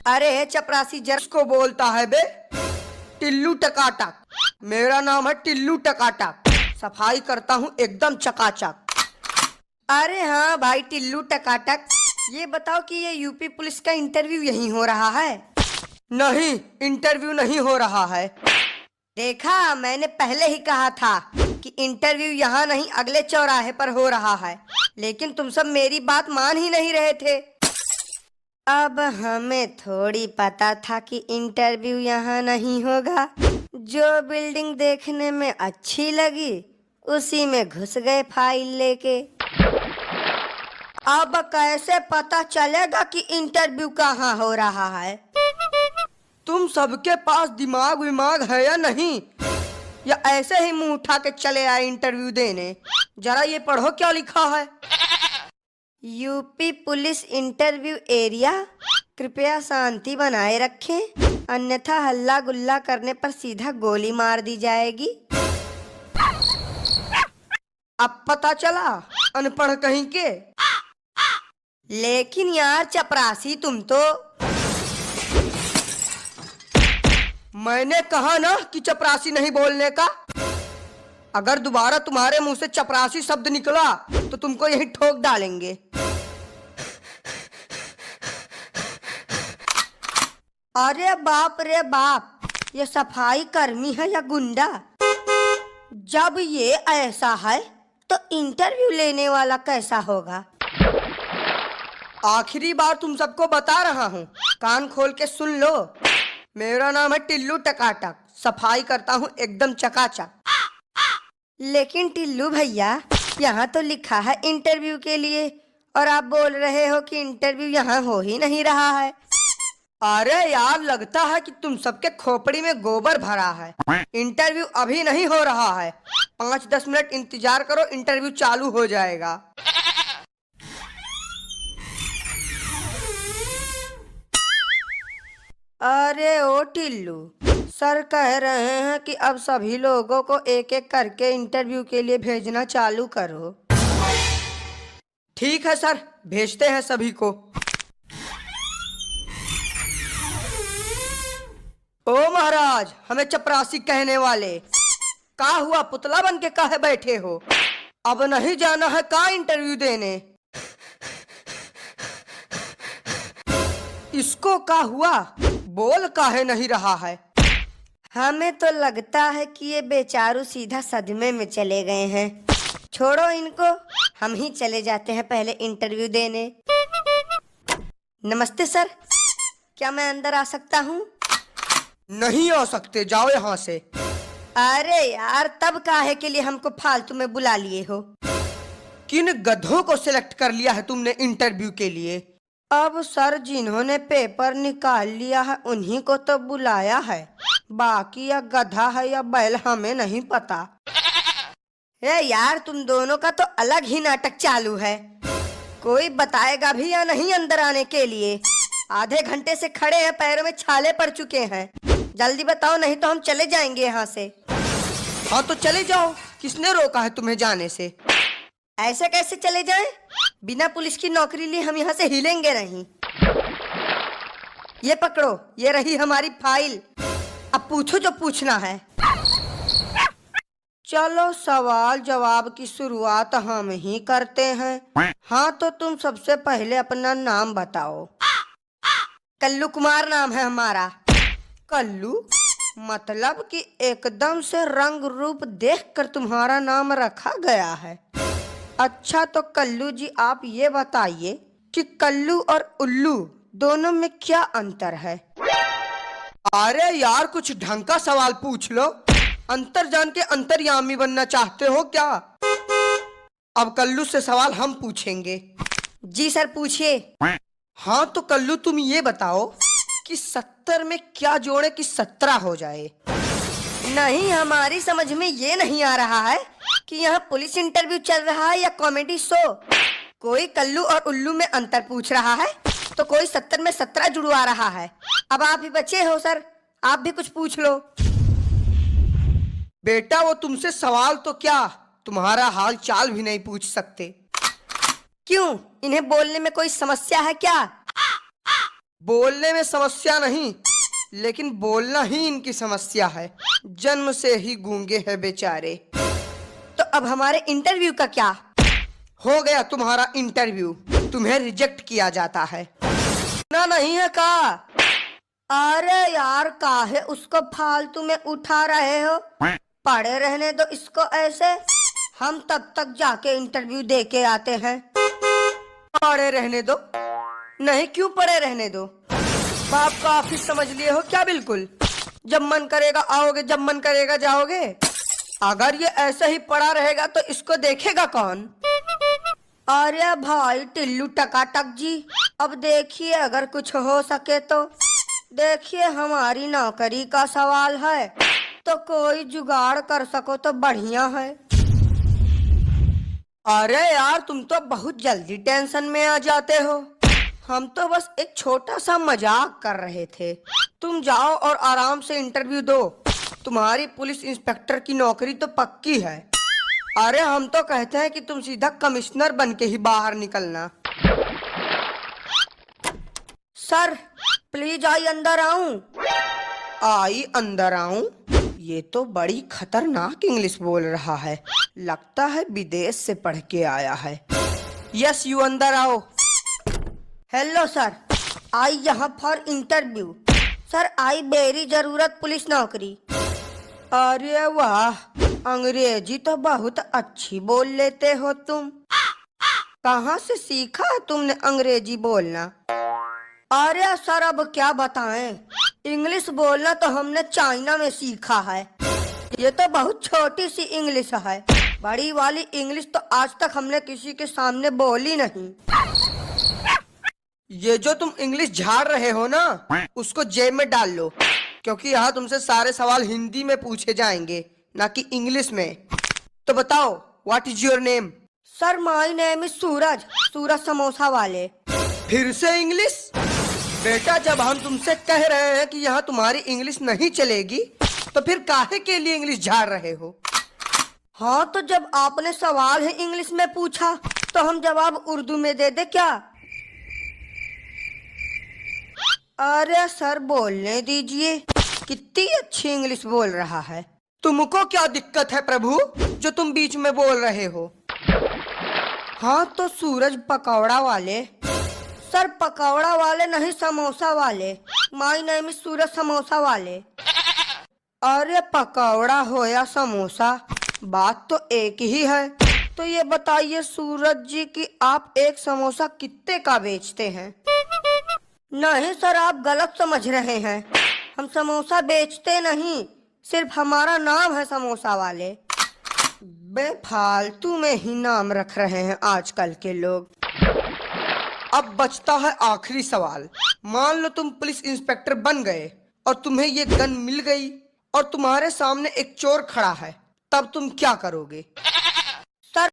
अरे चपरासी जर्स को बोलता है बे, टिल्लू टकाटक। मेरा नाम है टिल्लू टकाटक, सफाई करता हूँ एकदम चकाचक। अरे हाँ भाई टिल्लू टकाटक, ये बताओ कि ये यूपी पुलिस का इंटरव्यू यहीं हो रहा है? नहीं, इंटरव्यू नहीं हो रहा है। देखा, मैंने पहले ही कहा था कि इंटरव्यू यहाँ नहीं अगले चौराहे पर हो रहा है, लेकिन तुम सब मेरी बात मान ही नहीं रहे थे। अब हमें थोड़ी पता था कि इंटरव्यू यहाँ नहीं होगा। जो बिल्डिंग देखने में अच्छी लगी उसी में घुस गए फाइल लेके। अब कैसे पता चलेगा कि इंटरव्यू कहाँ हो रहा है? तुम सबके पास दिमाग विमाग है या नहीं, या ऐसे ही मुंह उठा के चले आए इंटरव्यू देने? जरा ये पढ़ो क्या लिखा है। यूपी पुलिस इंटरव्यू एरिया, कृपया शांति बनाए रखें, अन्यथा हल्ला गुल्ला करने पर सीधा गोली मार दी जाएगी। अब पता चला, अनपढ़ कहीं के। लेकिन यार चपरासी, तुम तो, मैंने कहा ना कि चपरासी नहीं बोलने का। अगर दोबारा तुम्हारे मुंह से चपरासी शब्द निकला तो तुमको यही ठोक डालेंगे। अरे बाप रे बाप, ये सफाई कर्मी है या गुंडा? जब ये ऐसा है तो इंटरव्यू लेने वाला कैसा होगा? आखिरी बार तुम सबको बता रहा हूँ, कान खोल के सुन लो। मेरा नाम है टिल्लू टकाटक, सफाई करता हूँ एकदम चकाचक। लेकिन टिल्लू भैया, यहाँ तो लिखा है इंटरव्यू के लिए, और आप बोल रहे हो कि इंटरव्यू यहाँ हो ही नहीं रहा है। अरे यार, लगता है कि तुम सबके खोपड़ी में गोबर भरा है। इंटरव्यू अभी नहीं हो रहा है, 5-10 मिनट इंतजार करो, इंटरव्यू चालू हो जाएगा। अरे ओ टिल्लू, सर कह रहे हैं कि अब सभी लोगों को एक एक करके इंटरव्यू के लिए भेजना चालू करो। ठीक है सर, भेजते हैं सभी को। ओ महाराज, हमें चपरासी कहने वाले, का हुआ? पुतला बन के काहे बैठे हो? अब नहीं जाना है का इंटरव्यू देने? इसको का हुआ? बोल काहे नहीं रहा है? हमें तो लगता है कि ये बेचारू सीधा सदमे में चले गए हैं। छोड़ो इनको, हम ही चले जाते हैं पहले इंटरव्यू देने। नमस्ते सर, क्या मैं अंदर आ सकता हूँ? नहीं आ सकते, जाओ यहाँ से। अरे यार, तब काहे के लिए हमको फालतू में बुला लिए हो? किन गधों को सिलेक्ट कर लिया है तुमने इंटरव्यू के लिए? अब सर, जिन्होंने पेपर निकाल लिया है उन्हीं को तो बुलाया है, बाकी या गधा है या बैल हमें नहीं पता। ए यार, तुम दोनों का तो अलग ही नाटक चालू है। कोई बताएगा भी या नहीं अंदर आने के लिए? आधे घंटे से खड़े हैं, पैरों में छाले पड़ चुके हैं। जल्दी बताओ, नहीं तो हम चले जाएंगे यहाँ से। हाँ तो चले जाओ, किसने रोका है तुम्हें जाने से? ऐसे कैसे चले जाएं? बिना पुलिस की नौकरी लिए हम यहाँ से हिलेंगे नहीं। ये पकड़ो, ये रही हमारी फाइल, अब पूछो जो पूछना है। चलो, सवाल जवाब की शुरुआत हम ही करते हैं। हाँ तो तुम सबसे पहले अपना नाम बताओ। कल्लू कुमार नाम है हमारा। कल्लू मतलब कि एकदम से रंग रूप देखकर तुम्हारा नाम रखा गया है। अच्छा तो कल्लू जी, आप ये बताइए कि कल्लू और उल्लू दोनों में क्या अंतर है? अरे यार, कुछ ढंग का सवाल पूछ लो। अंतर जान के अंतर्यामी बनना चाहते हो क्या? अब कल्लू से सवाल हम पूछेंगे। जी सर, पूछिए। हाँ तो कल्लू, तुम ये बताओ कि 70 में क्या जोड़े कि 17 हो जाए? नहीं, हमारी समझ में ये नहीं आ रहा है कि यहाँ पुलिस इंटरव्यू चल रहा है या कॉमेडी शो। कोई कल्लू और उल्लू में अंतर पूछ रहा है तो कोई 70 में 17 जुड़वा रहा है। अब आप ही बचे हो सर, आप भी कुछ पूछ लो। बेटा, वो तुमसे सवाल तो क्या, तुम्हारा हाल चाल भी नहीं पूछ सकते। क्यों, इन्हें बोलने में कोई समस्या है क्या? बोलने में समस्या नहीं, लेकिन बोलना ही इनकी समस्या है। जन्म से ही गूंगे हैं बेचारे। तो अब हमारे इंटरव्यू का क्या? हो गया तुम्हारा इंटरव्यू, तुम्हें रिजेक्ट किया जाता है। ना नहीं है का? अरे यार, काहे उसको फालतू में उठा रहे हो? पड़े रहने दो इसको ऐसे, हम तब तक जाके इंटरव्यू दे के आते हैं। पड़े रहने दो? नहीं, क्यों पड़े रहने दो? बाप का ऑफिस समझ लिए हो क्या? बिल्कुल, जब मन करेगा आओगे, जब मन करेगा जाओगे। अगर ये ऐसे ही पड़ा रहेगा तो इसको देखेगा कौन? अरे भाई टिल्लू टकाटक जी, अब देखिए, अगर कुछ हो सके तो देखिए, हमारी नौकरी का सवाल है, तो कोई जुगाड़ कर सको तो बढ़िया है। अरे यार, तुम तो बहुत जल्दी टेंशन में आ जाते हो। हम तो बस एक छोटा सा मजाक कर रहे थे। तुम जाओ और आराम से इंटरव्यू दो, तुम्हारी पुलिस इंस्पेक्टर की नौकरी तो पक्की है। अरे हम तो कहते हैं कि तुम सीधा कमिश्नर बन के ही बाहर निकलना। सर प्लीज, आई अंदर आऊं? आई अंदर आऊं? ये तो बड़ी खतरनाक इंग्लिश बोल रहा है, लगता है विदेश से पढ़ के आया है। यस, यू अंदर आओ। हेलो सर, आई यहाँ for interview. Sir, I very जरूरत पुलिस नौकरी। अरे वाह, अंग्रेजी तो बहुत अच्छी बोल लेते हो तुम। कहाँ से सीखा है तुमने अंग्रेजी बोलना? अरे सर, अब क्या बताएं, इंग्लिश बोलना तो हमने चाइना में सीखा है। ये तो बहुत छोटी सी इंग्लिश है, बड़ी वाली इंग्लिश तो आज तक हमने किसी के सामने बोली नहीं। ये जो तुम इंग्लिश झाड़ रहे हो ना, उसको जेब में डाल लो, क्योंकि यहाँ तुमसे सारे सवाल हिंदी में पूछे जाएंगे, ना कि इंग्लिश में। तो बताओ, what is your name? Sir, my name is Suraj, Suraj samosa वाले। फिर से इंग्लिश? बेटा, जब हम तुमसे कह रहे हैं कि यहाँ तुम्हारी इंग्लिश नहीं चलेगी, तो फिर काहे के लिए इंग्लिश झाड़ रहे हो? हाँ, तो जब आपने सवाल है इंग्लिश में पूछा, तो हम जवाब उर्दू में दे दे क्या? अरे सर, बोलने दीजिए, कितनी अच्छी इंग्लिश बोल रहा है। तुमको क्या दिक्कत है प्रभु, जो तुम बीच में बोल रहे हो? हाँ, तो सूरज पकौड़ा वाले। सर, पकौड़ा वाले नहीं, समोसा वाले। माय नेम इज सूरज समोसा वाले। अरे पकौड़ा हो या समोसा, बात तो एक ही है। तो ये बताइए सूरज जी कि आप एक समोसा कितने का बेचते हैं? नहीं सर, आप गलत समझ रहे हैं, हम समोसा बेचते नहीं, सिर्फ हमारा नाम है समोसा वाले। बेफालतू में ही नाम रख रहे हैं आजकल के लोग। अब बचता है आखिरी सवाल। मान लो तुम पुलिस इंस्पेक्टर बन गए और तुम्हें ये गन मिल गई और तुम्हारे सामने एक चोर खड़ा है, तब तुम क्या करोगे?